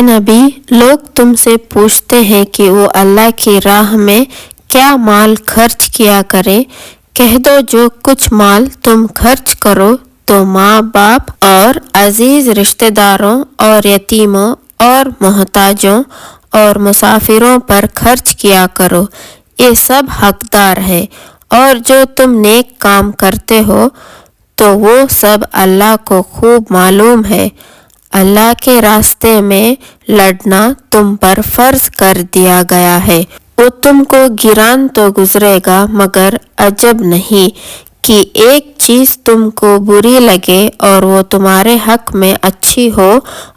نبی، لوگ تم سے پوچھتے ہیں کہ وہ اللہ کی راہ میں کیا مال خرچ کیا کریں۔ کہہ دو جو کچھ مال تم خرچ کرو تو ماں باپ اور عزیز رشتہ داروں اور یتیموں اور محتاجوں اور مسافروں پر خرچ کیا کرو، یہ سب حقدار ہے۔ اور جو تم نیک کام کرتے ہو تو وہ سب اللہ کو خوب معلوم ہے۔ اللہ کے راستے میں لڑنا تم پر فرض کر دیا گیا ہے۔ وہ تم کو گران تو گزرے گا، مگر عجب نہیں کہ ایک چیز تم کو بری لگے اور وہ تمہارے حق میں اچھی ہو،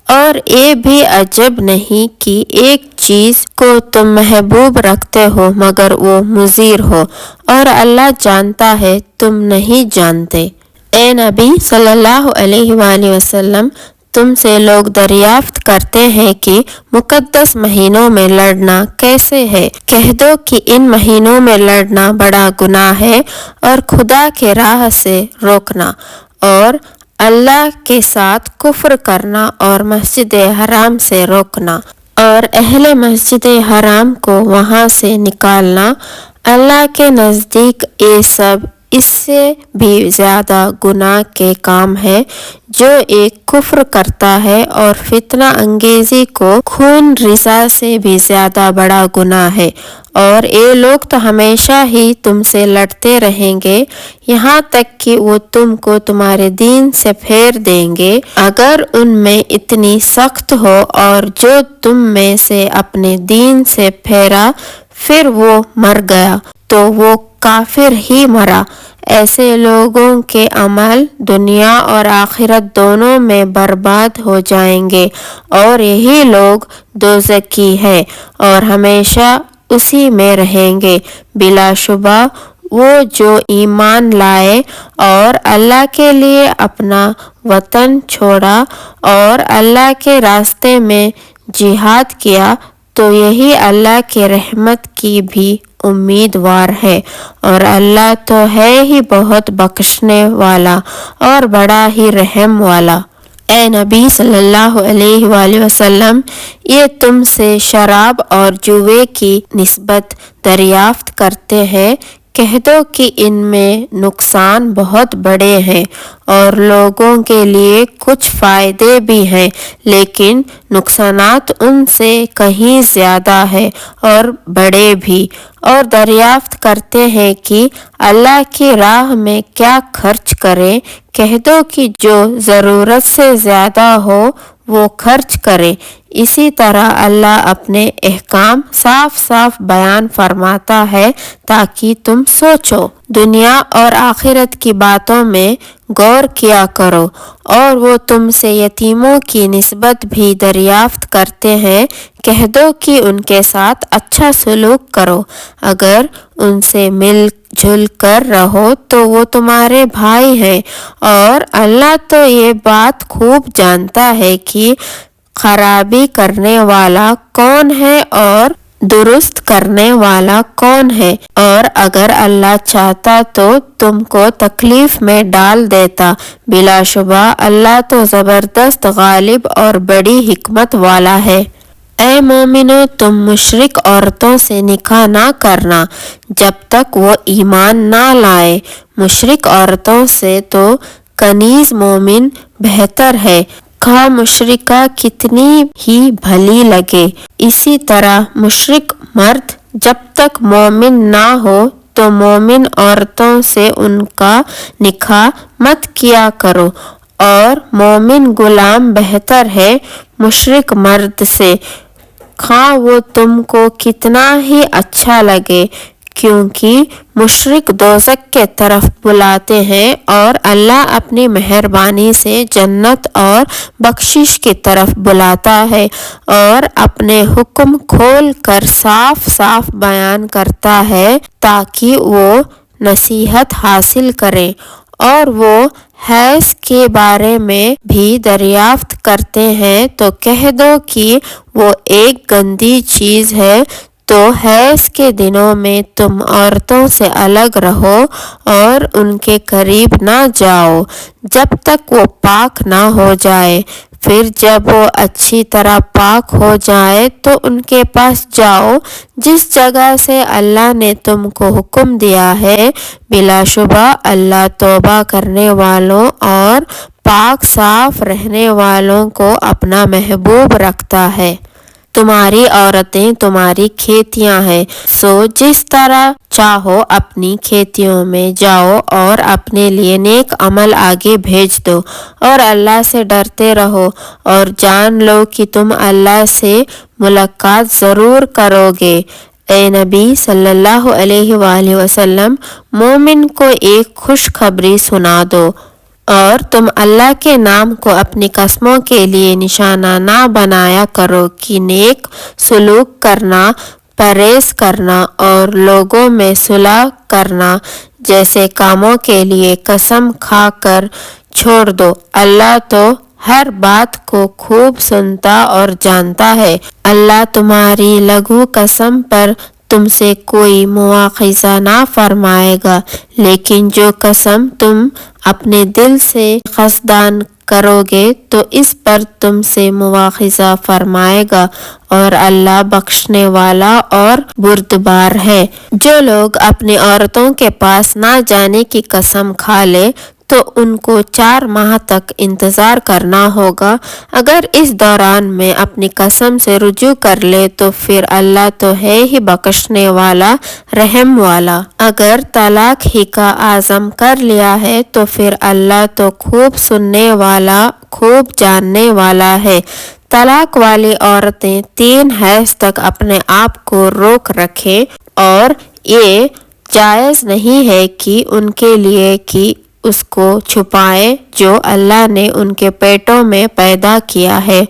اور یہ بھی عجب نہیں کہ ایک چیز کو تم محبوب رکھتے ہو مگر وہ مضر ہو، اور اللہ جانتا ہے تم نہیں جانتے۔ اے نبی صلی اللہ علیہ وآلہ وسلم، تم سے لوگ دریافت کرتے ہیں کہ مقدس مہینوں میں لڑنا کیسے ہے۔ کہہ دو کہ ان مہینوں میں لڑنا بڑا گناہ ہے، اور خدا کے راہ سے روکنا اور اللہ کے ساتھ کفر کرنا اور مسجد حرام سے روکنا اور اہل مسجد حرام کو وہاں سے نکالنا، اللہ کے نزدیک یہ سب اس سے بھی زیادہ گناہ کے کام ہے۔ جو ایک کفر کرتا ہے اور فتنہ انگیزی کو خون ریزہ سے بھی زیادہ بڑا گناہ ہے، اور یہ لوگ تو ہمیشہ ہی تم سے لڑتے رہیں گے یہاں تک کہ وہ تم کو تمہارے دین سے پھیر دیں گے، اگر ان میں اتنی سخت ہو، اور جو تم میں سے اپنے دین سے پھیرا پھر وہ مر گیا تو وہ کافر ہی مرا۔ ایسے لوگوں کے عمل دنیا اور آخرت دونوں میں برباد ہو جائیں گے، اور یہی لوگ دوزخی ہے اور ہمیشہ اسی میں رہیں گے۔ بلا شبہ وہ جو ایمان لائے اور اللہ کے لیے اپنا وطن چھوڑا اور اللہ کے راستے میں جہاد کیا تو یہی اللہ کے رحمت کی بھی امیدوار ہے، اور اللہ تو ہے ہی بہت بخشنے والا اور بڑا ہی رحم والا۔ اے نبی صلی اللہ علیہ وآلہ وسلم، یہ تم سے شراب اور جوے کی نسبت دریافت کرتے ہیں۔ کہہ دو کہ ان میں نقصان بہت بڑے ہیں اور لوگوں کے لیے کچھ فائدے بھی ہیں، لیکن نقصانات ان سے کہیں زیادہ ہیں اور بڑے بھی۔ اور دریافت کرتے ہیں کہ اللہ کی راہ میں کیا خرچ کریں۔ کہہ دو کہ جو ضرورت سے زیادہ ہو وہ خرچ کرے۔ اسی طرح اللہ اپنے احکام صاف صاف بیان فرماتا ہے تاکہ تم سوچو، دنیا اور آخرت کی باتوں میں غور کیا کرو۔ اور وہ تم سے یتیموں کی نسبت بھی دریافت کرتے ہیں۔ کہہ دو کہ ان کے ساتھ اچھا سلوک کرو، اگر ان سے مل جل کر رہو تو وہ تمہارے بھائی ہیں، اور اللہ تو یہ بات خوب جانتا ہے کہ خرابی کرنے والا کون ہے اور درست کرنے والا کون ہے، اور اگر اللہ چاہتا تو تم کو تکلیف میں ڈال دیتا۔ بلا شبہ اللہ تو زبردست غالب اور بڑی حکمت والا ہے۔ اے مومنو، تم مشرک عورتوں سے نکاح نہ کرنا جب تک وہ ایمان نہ لائے۔ مشرک عورتوں سے تو کنیز مومن بہتر ہے، خواہ مشرکہ کتنی ہی بھلی لگے۔ اسی طرح مشرک مرد جب تک مومن نہ ہو تو مومن عورتوں سے ان کا نکاح مت کیا کرو، اور مومن غلام بہتر ہے مشرک مرد سے، خواہ وہ تم کو کتنا ہی اچھا لگے، کیونکہ مشرک دوزخ کے طرف بلاتے ہیں اور اللہ اپنی مہربانی سے جنت اور بخشش کی طرف بلاتا ہے، اور اپنے حکم کھول کر صاف صاف بیان کرتا ہے تاکہ وہ نصیحت حاصل کریں۔ اور وہ حیض کے بارے میں بھی دریافت کرتے ہیں تو کہہ دو کہ وہ ایک گندی چیز ہے، تو حیض کے دنوں میں تم عورتوں سے الگ رہو اور ان کے قریب نہ جاؤ جب تک وہ پاک نہ ہو جائے، پھر جب وہ اچھی طرح پاک ہو جائے تو ان کے پاس جاؤ جس جگہ سے اللہ نے تم کو حکم دیا ہے، بلا شبہ اللہ توبہ کرنے والوں اور پاک صاف رہنے والوں کو اپنا محبوب رکھتا ہے۔ تمہاری عورتیں تمہاری کھیتیاں ہیں، سو جس طرح چاہو اپنی کھیتیوں میں جاؤ اور اپنے لیے نیک عمل آگے بھیج دو اور اللہ سے ڈرتے رہو اور جان لو کہ تم اللہ سے ملاقات ضرور کرو گے۔ اے نبی صلی اللہ علیہ وآلہ وسلم، مومن کو ایک خوشخبری سنا دو اور تم اللہ کے نام کو اپنی قسموں کے لیے نشانہ نہ بنایا کرو کہ نیک سلوک کرنا، پرہیز کرنا اور لوگوں میں صلح کرنا جیسے کاموں کے لیے قسم کھا کر چھوڑ دو۔ اللہ تو ہر بات کو خوب سنتا اور جانتا ہے۔ اللہ تمہاری لغو قسم پر تم سے کوئی مواخذہ نہ فرمائے گا، لیکن جو قسم تم اپنے دل سے قصدان کرو گے تو اس پر تم سے مواخذہ فرمائے گا، اور اللہ بخشنے والا اور بردبار ہے۔ جو لوگ اپنی عورتوں کے پاس نہ جانے کی قسم کھا لے تو ان کو 4 ماہ تک انتظار کرنا ہوگا۔ اگر اس دوران میں اپنی قسم سے رجوع کر لے تو پھر اللہ تو ہے ہی بخشنے والا، رحم والا۔ اگر طلاق ہی کا عزم کر لیا ہے تو پھر اللہ تو خوب سننے والا، خوب جاننے والا ہے۔ طلاق والی عورتیں 3 حیض تک اپنے آپ کو روک رکھیں، اور یہ جائز نہیں ہے کہ ان کے لیے کہ اس کو چھپائیں جو اللہ نے ان کے پیٹوں میں پیدا کیا ہے۔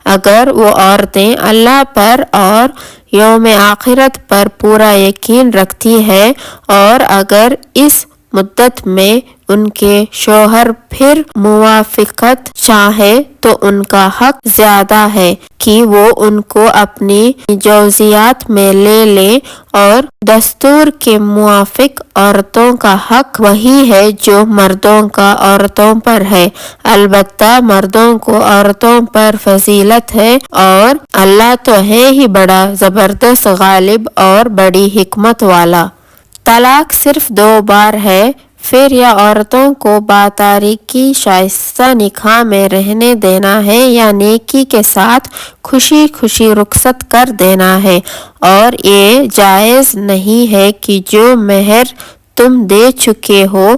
اگر وہ عورتیں اللہ پر اور یوم آخرت پر پورا یقین رکھتی ہیں اور اگر اس مدت میں ان کے شوہر پھر موافقت چاہے تو ان کا حق زیادہ ہے کہ وہ ان کو اپنی جوزیات میں لے لیں، اور دستور کے موافق عورتوں کا حق وہی ہے جو مردوں کا عورتوں پر ہے۔ البتہ مردوں کو عورتوں پر فضیلت ہے، اور اللہ تو ہے ہی بڑا زبردست غالب اور بڑی حکمت والا۔ طلاق صرف 2 بار ہے، پھر یا عورتوں کو باتاریکی شائستہ نکاح میں رہنے دینا ہے یا نیکی کے ساتھ خوشی خوشی رخصت کر دینا ہے، اور یہ جائز نہیں ہے کہ جو مہر تم دے چکے ہو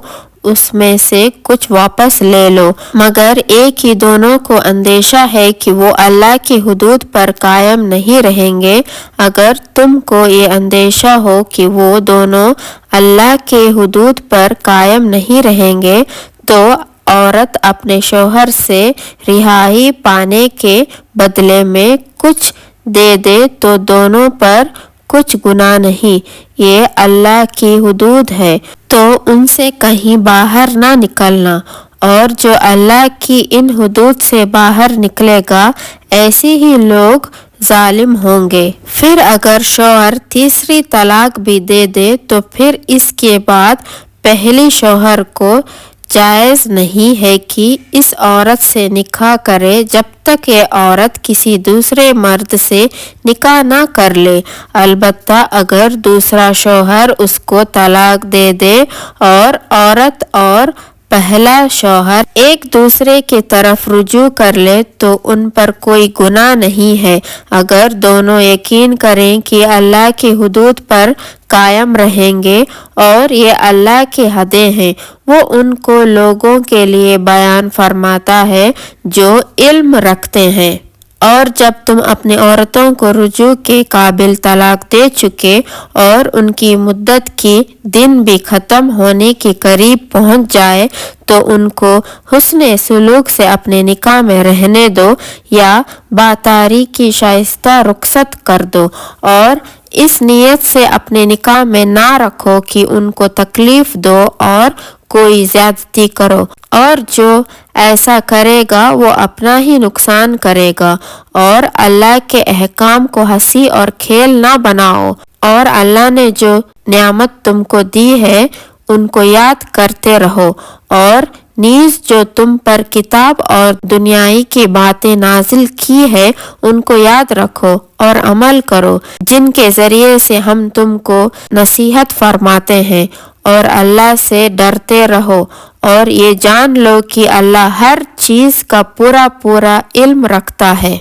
اس میں سے کچھ واپس لے لو، مگر ایک ہی دونوں کو اندیشہ ہے کہ وہ اللہ کی حدود پر قائم نہیں رہیں گے۔ اگر تم کو یہ اندیشہ ہو کہ وہ دونوں اللہ کے حدود پر قائم نہیں رہیں گے تو عورت اپنے شوہر سے رہائی پانے کے بدلے میں کچھ دے دے تو دونوں پر کچھ گناہ نہیں، یہ اللہ کی حدود ہے تو ان سے کہیں باہر نہ نکلنا، اور جو اللہ کی ان حدود سے باہر نکلے گا ایسے ہی لوگ ظالم ہوں گے۔ پھر اگر شوہر تیسری طلاق بھی دے دے تو پھر اس کے بعد پہلی شوہر کو جائز نہیں ہے کہ اس عورت سے نکاح کرے جب تک یہ عورت کسی دوسرے مرد سے نکاح نہ کر لے، البتہ اگر دوسرا شوہر اس کو طلاق دے دے اور عورت اور پہلا شوہر ایک دوسرے کی طرف رجوع کر لے تو ان پر کوئی گناہ نہیں ہے، اگر دونوں یقین کریں کہ اللہ کی حدود پر قائم رہیں گے اور یہ اللہ کی حدیں ہیں۔ وہ ان کو لوگوں کے لیے بیان فرماتا ہے جو علم رکھتے ہیں۔ اور جب تم اپنی عورتوں کو رجوع کے قابل طلاق دے چکے اور ان کی مدت کی دن بھی ختم ہونے کے قریب پہنچ جائے تو ان کو حسن سلوک سے اپنے نکاح میں رہنے دو یا باتاریکی شائستہ رخصت کر دو، اور اس نیت سے اپنے نکاح میں نہ رکھو کہ ان کو تکلیف دو اور کوئی زیادتی کرو، اور جو ایسا کرے گا وہ اپنا ہی نقصان کرے گا۔ اور اللہ کے احکام کو ہنسی اور کھیل نہ بناؤ، اور اللہ نے جو نعمت تم کو دی ہے ان کو یاد کرتے رہو، اور نیز جو تم پر کتاب اور دنیائی کی باتیں نازل کی ہے ان کو یاد رکھو اور عمل کرو، جن کے ذریعے سے ہم تم کو نصیحت فرماتے ہیں، اور اللہ سے ڈرتے رہو، اور یہ جان لو کہ اللہ ہر چیز کا پورا علم رکھتا ہے۔